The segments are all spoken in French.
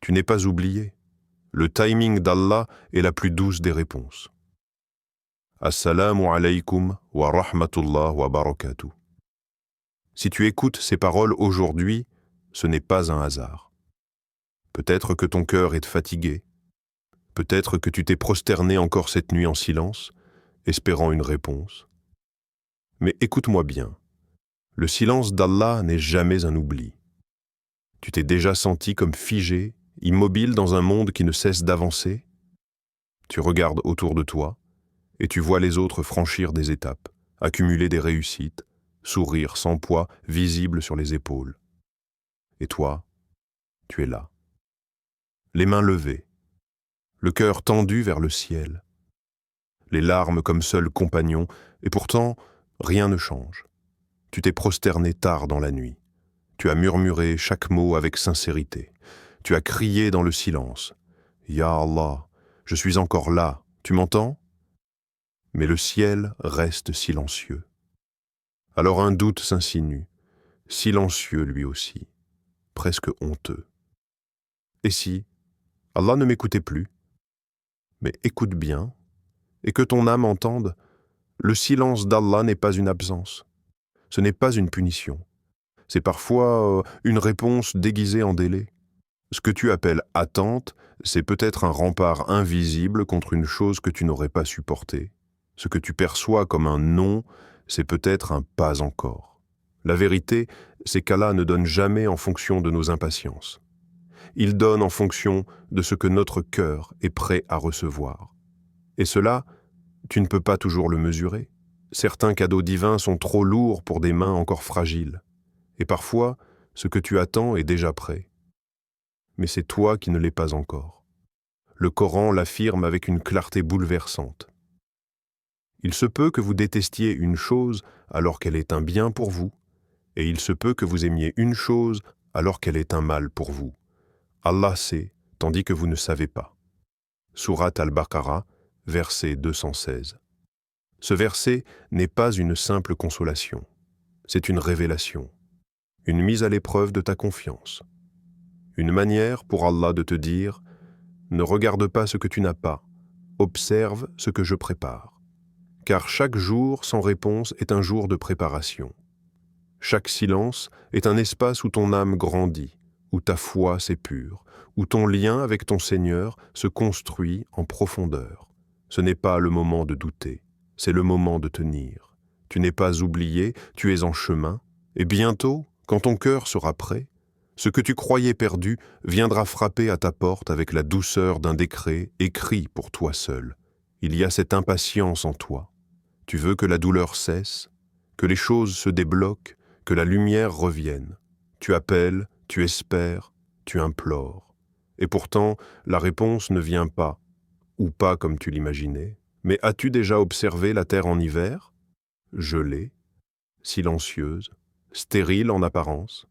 Tu n'es pas oublié. Le timing d'Allah est la plus douce des réponses. Assalamu alaykum wa rahmatullah wa barakatuh. Si tu écoutes ces paroles aujourd'hui, ce n'est pas un hasard. Peut-être que ton cœur est fatigué. Peut-être que tu t'es prosterné encore cette nuit en silence, espérant une réponse. Mais écoute-moi bien. Le silence d'Allah n'est jamais un oubli. Tu t'es déjà senti comme figé, immobile dans un monde qui ne cesse d'avancer? Tu regardes autour de toi et tu vois les autres franchir des étapes, accumuler des réussites, sourire sans poids visible sur les épaules. Et toi, tu es là. Les mains levées, le cœur tendu vers le ciel, les larmes comme seul compagnon, et pourtant, rien ne change. Tu t'es prosterné tard dans la nuit. Tu as murmuré chaque mot avec sincérité. Tu as crié dans le silence. « Ya Allah, je suis encore là, tu m'entends ?» Mais le ciel reste silencieux. Alors un doute s'insinue, silencieux lui aussi, presque honteux. Et si Allah ne m'écoutait plus? Mais écoute bien, et que ton âme entende, le silence d'Allah n'est pas une absence. Ce n'est pas une punition. C'est parfois une réponse déguisée en délai. Ce que tu appelles attente, c'est peut-être un rempart invisible contre une chose que tu n'aurais pas supportée. Ce que tu perçois comme un non, c'est peut-être un pas encore. La vérité, c'est qu'Allah ne donne jamais en fonction de nos impatiences. Il donne en fonction de ce que notre cœur est prêt à recevoir. Et cela, tu ne peux pas toujours le mesurer. Certains cadeaux divins sont trop lourds pour des mains encore fragiles. Et parfois, ce que tu attends est déjà prêt. Mais c'est toi qui ne l'es pas encore. Le Coran l'affirme avec une clarté bouleversante. Il se peut que vous détestiez une chose alors qu'elle est un bien pour vous, et il se peut que vous aimiez une chose alors qu'elle est un mal pour vous. Allah sait, tandis que vous ne savez pas. Sourate Al-Baqarah, verset 216. Ce verset n'est pas une simple consolation, c'est une révélation, une mise à l'épreuve de ta confiance. Une manière pour Allah de te dire « Ne regarde pas ce que tu n'as pas, observe ce que je prépare. » Car chaque jour sans réponse est un jour de préparation. Chaque silence est un espace où ton âme grandit, où ta foi s'épure, où ton lien avec ton Seigneur se construit en profondeur. Ce n'est pas le moment de douter, c'est le moment de tenir. Tu n'es pas oublié, tu es en chemin, et bientôt, quand ton cœur sera prêt, ce que tu croyais perdu viendra frapper à ta porte avec la douceur d'un décret écrit pour toi seul. Il y a cette impatience en toi. Tu veux que la douleur cesse, que les choses se débloquent, que la lumière revienne. Tu appelles, tu espères, tu implores. Et pourtant, la réponse ne vient pas, ou pas comme tu l'imaginais. Mais as-tu déjà observé la terre en hiver? Gelée, silencieuse, stérile en apparence.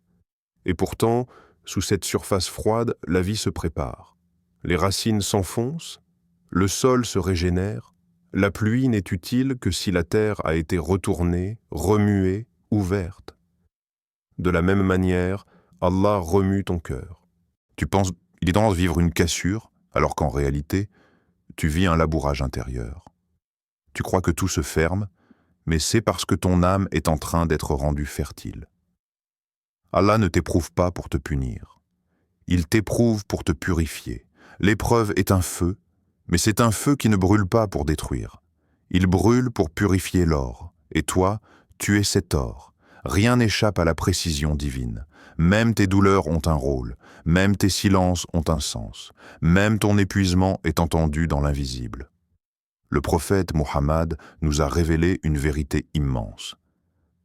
Et pourtant, sous cette surface froide, la vie se prépare. Les racines s'enfoncent, le sol se régénère. La pluie n'est utile que si la terre a été retournée, remuée, ouverte. De la même manière, Allah remue ton cœur. Tu penses il est temps de vivre une cassure, alors qu'en réalité, tu vis un labourage intérieur. Tu crois que tout se ferme, mais c'est parce que ton âme est en train d'être rendue fertile. Allah ne t'éprouve pas pour te punir. Il t'éprouve pour te purifier. L'épreuve est un feu, mais c'est un feu qui ne brûle pas pour détruire. Il brûle pour purifier l'or. Et toi, tu es cet or. Rien n'échappe à la précision divine. Même tes douleurs ont un rôle. Même tes silences ont un sens. Même ton épuisement est entendu dans l'invisible. Le prophète Mohammed nous a révélé une vérité immense.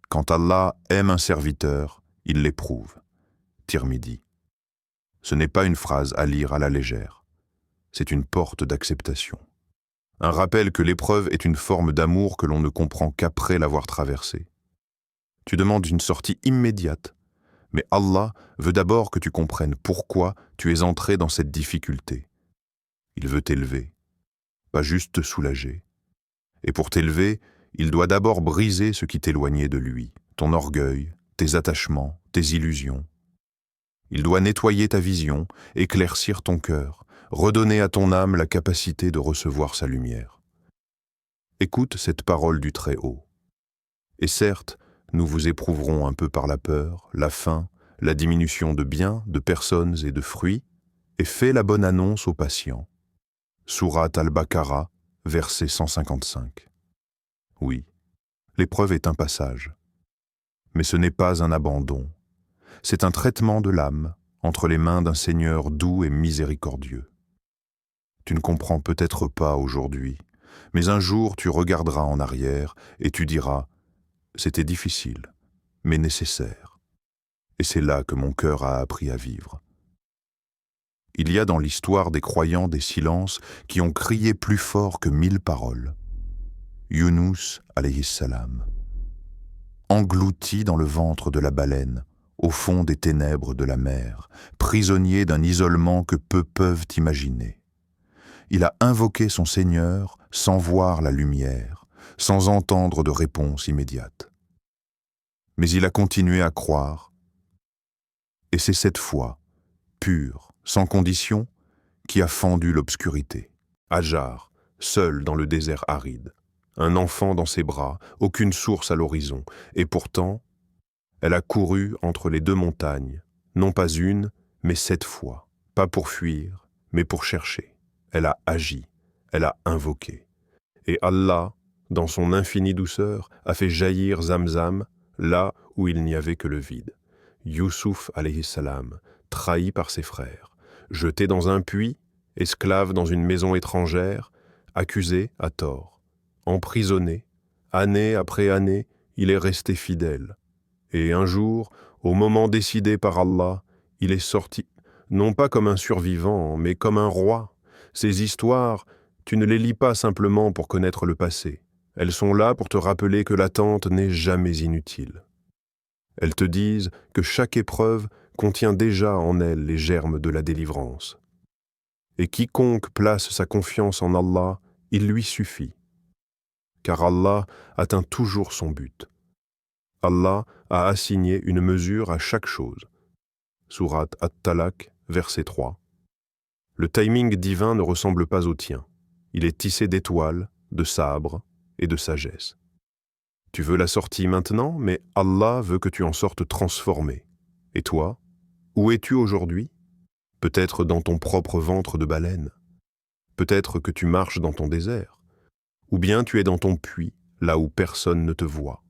Quand Allah aime un serviteur, il l'éprouve. Tirmidhi. Ce n'est pas une phrase à lire à la légère. C'est une porte d'acceptation. Un rappel que l'épreuve est une forme d'amour que l'on ne comprend qu'après l'avoir traversée. Tu demandes une sortie immédiate, mais Allah veut d'abord que tu comprennes pourquoi tu es entré dans cette difficulté. Il veut t'élever, pas juste te soulager. Et pour t'élever, il doit d'abord briser ce qui t'éloignait de lui, ton orgueil, tes attachements, tes illusions. Il doit nettoyer ta vision, éclaircir ton cœur, redonner à ton âme la capacité de recevoir sa lumière. Écoute cette parole du Très-Haut. Et certes, nous vous éprouverons un peu par la peur, la faim, la diminution de biens, de personnes et de fruits, et fais la bonne annonce aux patients. Sourate Al-Baqarah, verset 155. Oui, l'épreuve est un passage. Mais ce n'est pas un abandon. C'est un traitement de l'âme entre les mains d'un Seigneur doux et miséricordieux. Tu ne comprends peut-être pas aujourd'hui, mais un jour tu regarderas en arrière et tu diras « C'était difficile, mais nécessaire. » Et c'est là que mon cœur a appris à vivre. Il y a dans l'histoire des croyants des silences qui ont crié plus fort que 1000 paroles. Yunus alayhi salam. Englouti dans le ventre de la baleine, au fond des ténèbres de la mer, prisonnier d'un isolement que peu peuvent imaginer. Il a invoqué son Seigneur sans voir la lumière, sans entendre de réponse immédiate. Mais il a continué à croire, et c'est cette foi, pure, sans condition, qui a fendu l'obscurité. Hajar, seul dans le désert aride, un enfant dans ses bras, aucune source à l'horizon, et pourtant, elle a couru entre les deux montagnes, non pas une, mais 7 fois, pas pour fuir, mais pour chercher. Elle a agi, elle a invoqué. Et Allah, dans son infinie douceur, a fait jaillir Zamzam là où il n'y avait que le vide. Youssouf alayhi salam, trahi par ses frères, jeté dans un puits, esclave dans une maison étrangère, accusé à tort, emprisonné, année après année, il est resté fidèle. Et un jour, au moment décidé par Allah, il est sorti, non pas comme un survivant, mais comme un roi. Ces histoires, tu ne les lis pas simplement pour connaître le passé. Elles sont là pour te rappeler que l'attente n'est jamais inutile. Elles te disent que chaque épreuve contient déjà en elle les germes de la délivrance. Et quiconque place sa confiance en Allah, il lui suffit. Car Allah atteint toujours son but. Allah a assigné une mesure à chaque chose. Sourate At-Talaq, verset 3. Le timing divin ne ressemble pas au tien. Il est tissé d'étoiles, de sabres et de sagesse. Tu veux la sortie maintenant, mais Allah veut que tu en sortes transformé. Et toi, où es-tu aujourd'hui? Peut-être dans ton propre ventre de baleine. Peut-être que tu marches dans ton désert. Ou bien tu es dans ton puits, là où personne ne te voit.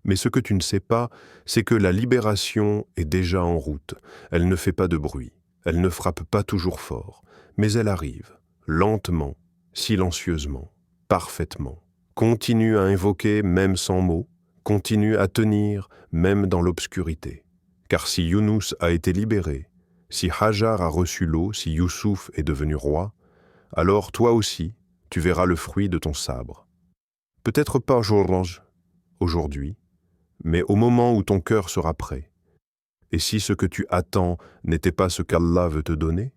Mais ce que tu ne sais pas, c'est que la libération est déjà en route. Elle ne fait pas de bruit, elle ne frappe pas toujours fort, mais elle arrive, lentement, silencieusement, parfaitement. Continue à invoquer même sans mots, continue à tenir même dans l'obscurité. Car si Yunus a été libéré, si Hajar a reçu l'eau, si Youssouf est devenu roi, alors toi aussi, tu verras le fruit de ton sabre. Peut-être pas aujourd'hui, mais au moment où ton cœur sera prêt. Et si ce que tu attends n'était pas ce qu'Allah veut te donner,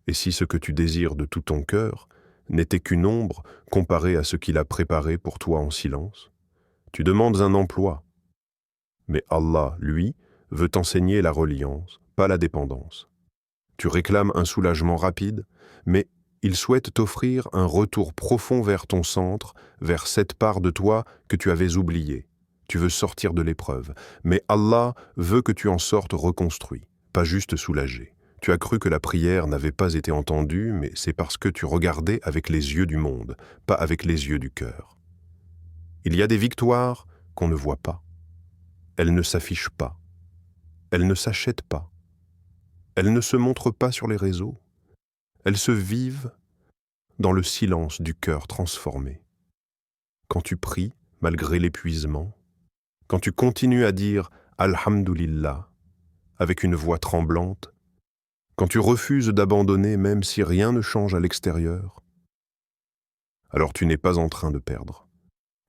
et si ce que tu désires de tout ton cœur n'était qu'une ombre comparée à ce qu'il a préparé pour toi en silence, tu demandes un emploi. Mais Allah, lui, veut t'enseigner la reliance, pas la dépendance. Tu réclames un soulagement rapide, mais il souhaite t'offrir un retour profond vers ton centre, vers cette part de toi que tu avais oubliée. Tu veux sortir de l'épreuve, mais Allah veut que tu en sortes reconstruit, pas juste soulagé. Tu as cru que la prière n'avait pas été entendue, mais c'est parce que tu regardais avec les yeux du monde, pas avec les yeux du cœur. Il y a des victoires qu'on ne voit pas. Elles ne s'affichent pas. Elles ne s'achètent pas. Elles ne se montrent pas sur les réseaux. Elles se vivent dans le silence du cœur transformé. Quand tu pries, malgré l'épuisement, quand tu continues à dire « Alhamdulillah » avec une voix tremblante, quand tu refuses d'abandonner même si rien ne change à l'extérieur, alors tu n'es pas en train de perdre.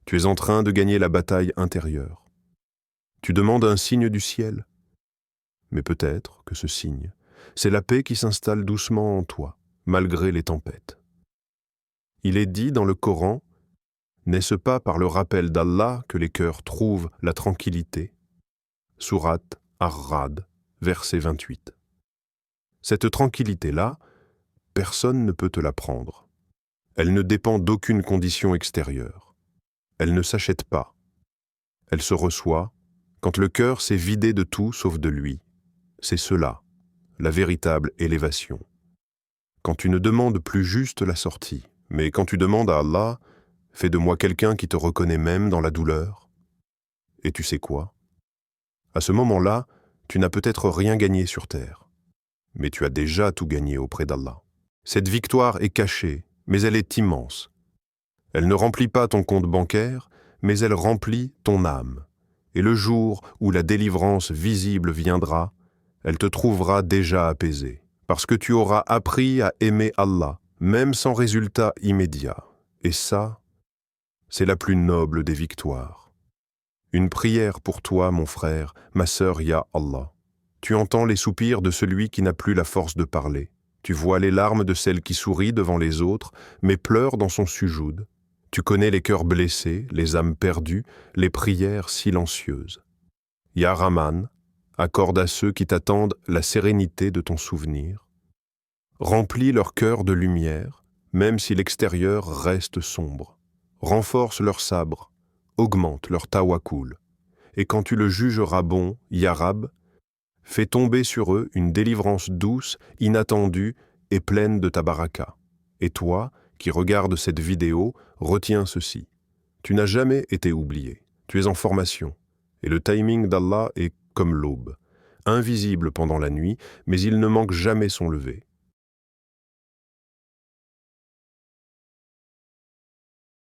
Tu es en train de gagner la bataille intérieure. Tu demandes un signe du ciel, mais peut-être que ce signe, c'est la paix qui s'installe doucement en toi, malgré les tempêtes. Il est dit dans le Coran, n'est-ce pas par le rappel d'Allah que les cœurs trouvent la tranquillité? Sourate Ar-Ra'd, verset 28. Cette tranquillité-là, personne ne peut te la prendre. Elle ne dépend d'aucune condition extérieure. Elle ne s'achète pas. Elle se reçoit quand le cœur s'est vidé de tout sauf de lui. C'est cela, la véritable élévation. Quand tu ne demandes plus juste la sortie, mais quand tu demandes à Allah, fais de moi quelqu'un qui te reconnaît même dans la douleur. Et tu sais quoi? À ce moment-là, tu n'as peut-être rien gagné sur terre, mais tu as déjà tout gagné auprès d'Allah. Cette victoire est cachée, mais elle est immense. Elle ne remplit pas ton compte bancaire, mais elle remplit ton âme. Et le jour où la délivrance visible viendra, elle te trouvera déjà apaisé, parce que tu auras appris à aimer Allah, même sans résultat immédiat. Et ça, c'est la plus noble des victoires. Une prière pour toi, mon frère, ma sœur, ya Allah. Tu entends les soupirs de celui qui n'a plus la force de parler. Tu vois les larmes de celle qui sourit devant les autres, mais pleure dans son sujoud. Tu connais les cœurs blessés, les âmes perdues, les prières silencieuses. Ya Rahman, accorde à ceux qui t'attendent la sérénité de ton souvenir. Remplis leur cœur de lumière, même si l'extérieur reste sombre. Renforce leur sabre, augmente leur tawakkul. Et quand tu le jugeras bon, Ya Rab, fais tomber sur eux une délivrance douce, inattendue et pleine de ta baraka. Et toi, qui regardes cette vidéo, retiens ceci. Tu n'as jamais été oublié. Tu es en formation. Et le timing d'Allah est comme l'aube, invisible pendant la nuit, mais il ne manque jamais son lever.